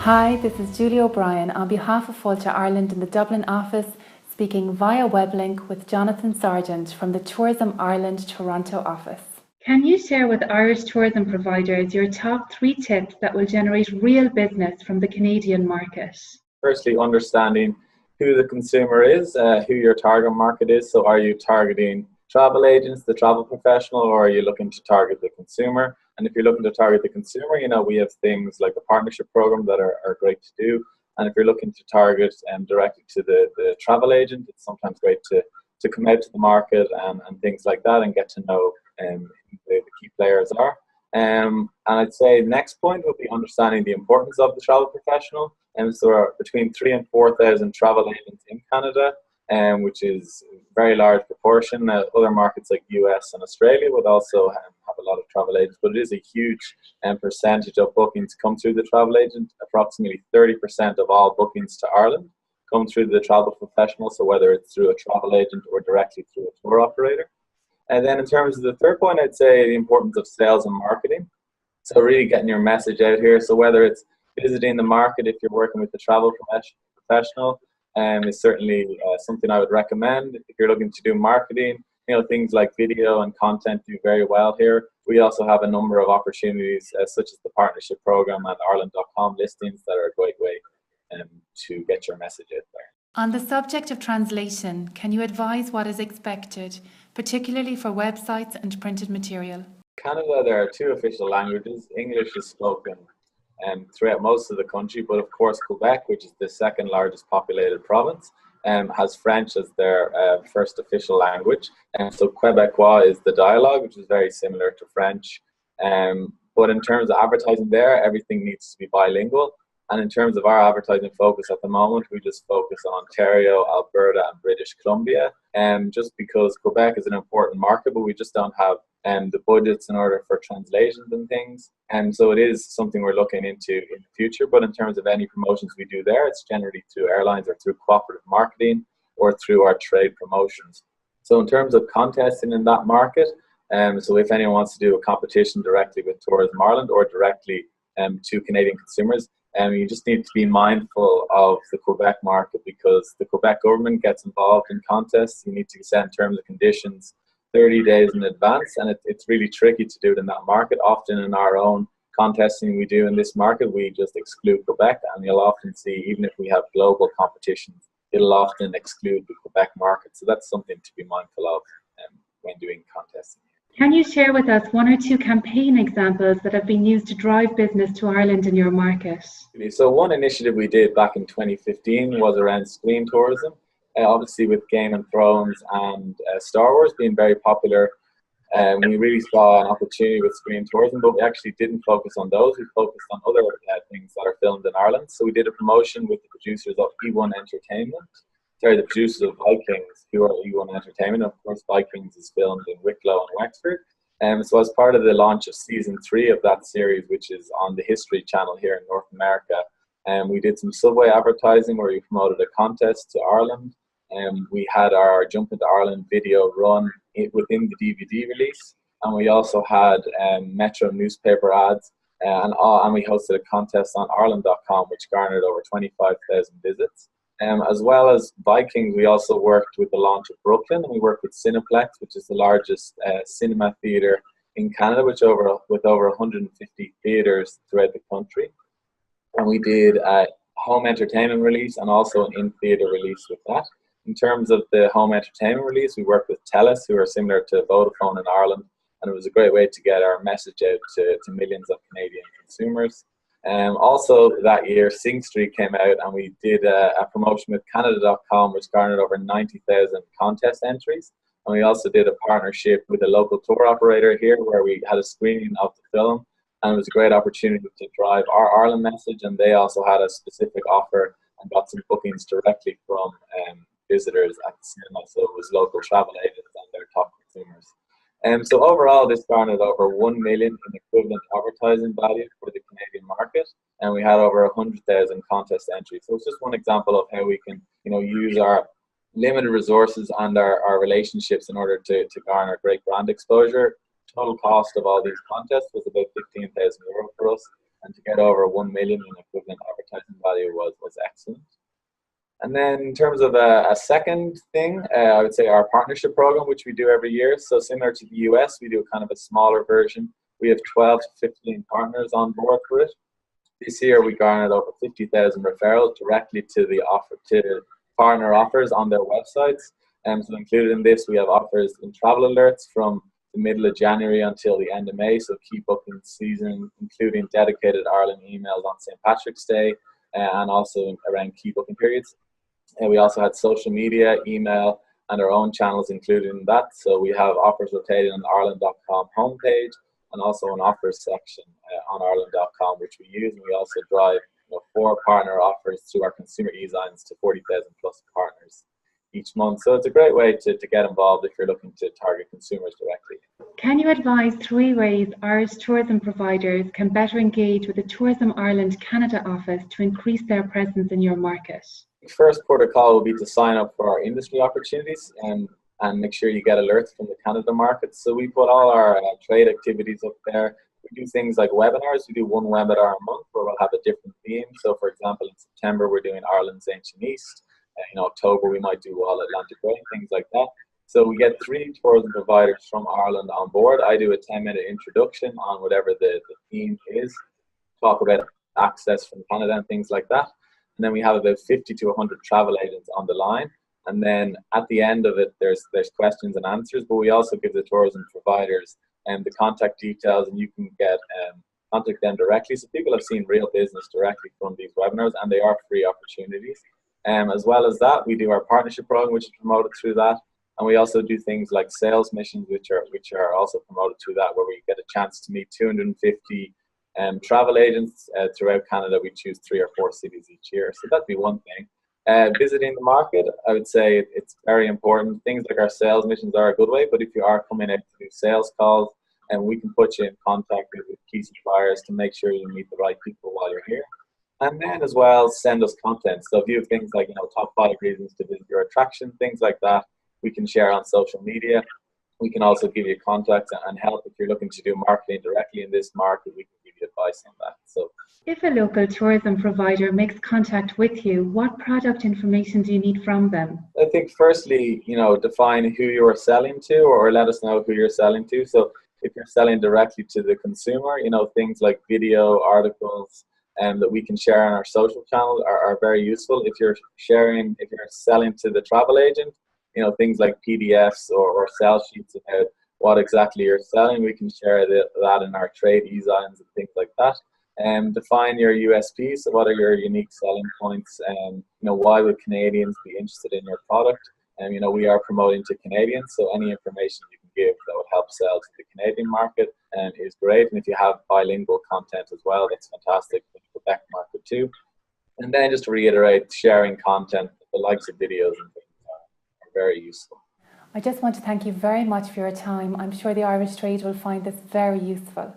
Hi, this is Julie O'Brien on behalf of Fáilte Ireland in the Dublin office, speaking via web link with Jonathan Sargent from the Tourism Ireland Toronto office. Can you share with Irish tourism providers your top 3 tips that will generate real business from the Canadian market? Firstly, understanding who the consumer is, who your target market is. So are you targeting travel agents, the travel professional, or are you looking to target the consumer? And if you're looking to target the consumer, we have things like the partnership program that are great to do. And if you're looking to target directly to the travel agent, it's sometimes great to come out to the market and things like that and get to know who the key players are. And I'd say next point would be understanding the importance of the travel professional. And so there are between 3,000 and 4,000 travel agents in Canada, which is a very large proportion. Other markets like US and Australia would also have a lot of travel agents, but it is a huge percentage of bookings come through the travel agent. Approximately 30% of all bookings to Ireland come through the travel professional, so whether it's through a travel agent or directly through a tour operator. And then in terms of the third point, I'd say the importance of sales and marketing. So really getting your message out here. So whether it's visiting the market, if you're working with the travel professional, is certainly something I would recommend. If you're looking to do marketing, things like video and content do very well here. We also have a number of opportunities such as the partnership program and Ireland.com listings that are a great way to get your message out there. On the subject of translation, can you advise what is expected, particularly for websites and printed material? Canada, there are 2 official languages. English is spoken throughout most of the country, but of course Quebec, which is the second largest populated province, has French as their first official language. So Quebecois is the dialogue, which is very similar to French. But in terms of advertising there, everything needs to be bilingual. And in terms of our advertising focus at the moment, we just focus on Ontario, Alberta, and British Columbia. Just because Quebec is an important market, but we just don't have the budgets in order for translations and things. And so it is something we're looking into in the future. But in terms of any promotions we do there, it's generally through airlines or through cooperative marketing or through our trade promotions. So in terms of contesting in that market, so if anyone wants to do a competition directly with Tourism Ireland or directly to Canadian consumers, you just need to be mindful of the Quebec market because the Quebec government gets involved in contests. You need to send terms and conditions 30 days in advance, and it's really tricky to do it in that market. Often in our own contesting we do in this market, we just exclude Quebec, and you'll often see, even if we have global competitions, it'll often exclude the Quebec market. So that's something to be mindful of when doing contesting. Can you share with us 1 or 2 campaign examples that have been used to drive business to Ireland in your market? So one initiative we did back in 2015 was around screen tourism. Obviously with Game of Thrones and Star Wars being very popular, we really saw an opportunity with screen tourism, but we actually didn't focus on those. We focused on other things that are filmed in Ireland. So we did a promotion with the producers of the producers of Vikings, who are E1 Entertainment. Of course, Vikings is filmed in Wicklow and Wexford. So as part of the launch of season 3 of that series, which is on the History Channel here in North America, we did some subway advertising where we promoted a contest to Ireland. We had our Jump into Ireland video run within the DVD release, and we also had Metro newspaper ads, and we hosted a contest on Ireland.com, which garnered over 25,000 visits. As well as Vikings, we also worked with the launch of Brooklyn, and we worked with Cineplex, which is the largest cinema theatre in Canada, with over 150 theatres throughout the country. And we did a home entertainment release and also an in-theatre release with that. In terms of the home entertainment release, we worked with TELUS, who are similar to Vodafone in Ireland, and it was a great way to get our message out to millions of Canadian consumers. Also that year, Sing Street came out, and we did a promotion with Canada.com, which garnered over 90,000 contest entries. And we also did a partnership with a local tour operator here, where we had a screening of the film, and it was a great opportunity to drive our Ireland message. And they also had a specific offer and got some bookings directly from visitors at the cinema. So it was local travel agents and their top consumers. So overall, this garnered over 1 million in equivalent advertising value for the Canadian market, and we had over 100,000 contest entries. So it's just one example of how we can, use our limited resources and our relationships in order to garner great brand exposure. Total cost of all these contests was about €15,000 for us, and to get over 1 million in equivalent advertising value was excellent. And then in terms of a second thing, I would say our partnership program, which we do every year. So similar to the US, we do kind of a smaller version. We have 12 to 15 partners on board for it. This year we garnered over 50,000 referrals directly to the partner offers on their websites. So included in this, we have offers in travel alerts from the middle of January until the end of May. So key booking season, including dedicated Ireland emails on St. Patrick's Day and also around key booking periods. And we also had social media, email, and our own channels included in that. So we have offers rotating on the Ireland.com homepage and also an offers section on Ireland.com, which we use. And we also drive 4 partner offers through our consumer e-signs to 40,000 plus partners each month. So it's a great way to get involved if you're looking to target consumers directly. Can you advise 3 ways Irish tourism providers can better engage with the Tourism Ireland Canada office to increase their presence in your market? First port of call will be to sign up for our industry opportunities and make sure you get alerts from the Canada market. So we put all our trade activities up there. We do things like webinars. We do 1 webinar a month where we'll have a different theme. So for example, in September, we're doing Ireland's Ancient East. In October, we might do All Atlantic Way, things like that. So we get 3 tourism providers from Ireland on board. I do a 10-minute introduction on whatever the theme is, talk about access from Canada and things like that. And then we have about 50 to 100 travel agents on the line. And then at the end of it, there's questions and answers, but we also give the tourism providers the contact details, and you can get contact them directly. So people have seen real business directly from these webinars, and they are free opportunities. As well as that, we do our partnership program, which is promoted through that. And we also do things like sales missions, which are also promoted through that, where we get a chance to meet 250 travel agents throughout Canada. We choose 3 or 4 cities each year. So that'd be one thing. Visiting the market, I would say it's very important. Things like our sales missions are a good way, but if you are coming out to do sales calls, and we can put you in contact with key suppliers to make sure you meet the right people while you're here. And then as well, send us content. So if you have things like, top 5 reasons to visit your attraction, things like that, we can share on social media. We can also give you contacts and help if you're looking to do marketing directly in this market. We can give you advice on that. So, if a local tourism provider makes contact with you, what product information do you need from them? I think firstly, define who you are selling to, or let us know who you're selling to. So if you're selling directly to the consumer, things like video, articles, that we can share on our social channels are very useful. If you're selling to the travel agent, things like PDFs or sell sheets about what exactly you're selling, we can share that in our trade e-signs and things like that. Define your USPs. So what are your unique selling points? Why would Canadians be interested in your product? We are promoting to Canadians, so any information you can give that would help sell to the Canadian market is great. And if you have bilingual content as well, that's fantastic for the Quebec market too. And then just to reiterate, sharing content, the likes of videos and things are very useful. I just want to thank you very much for your time. I'm sure the Irish trade will find this very useful.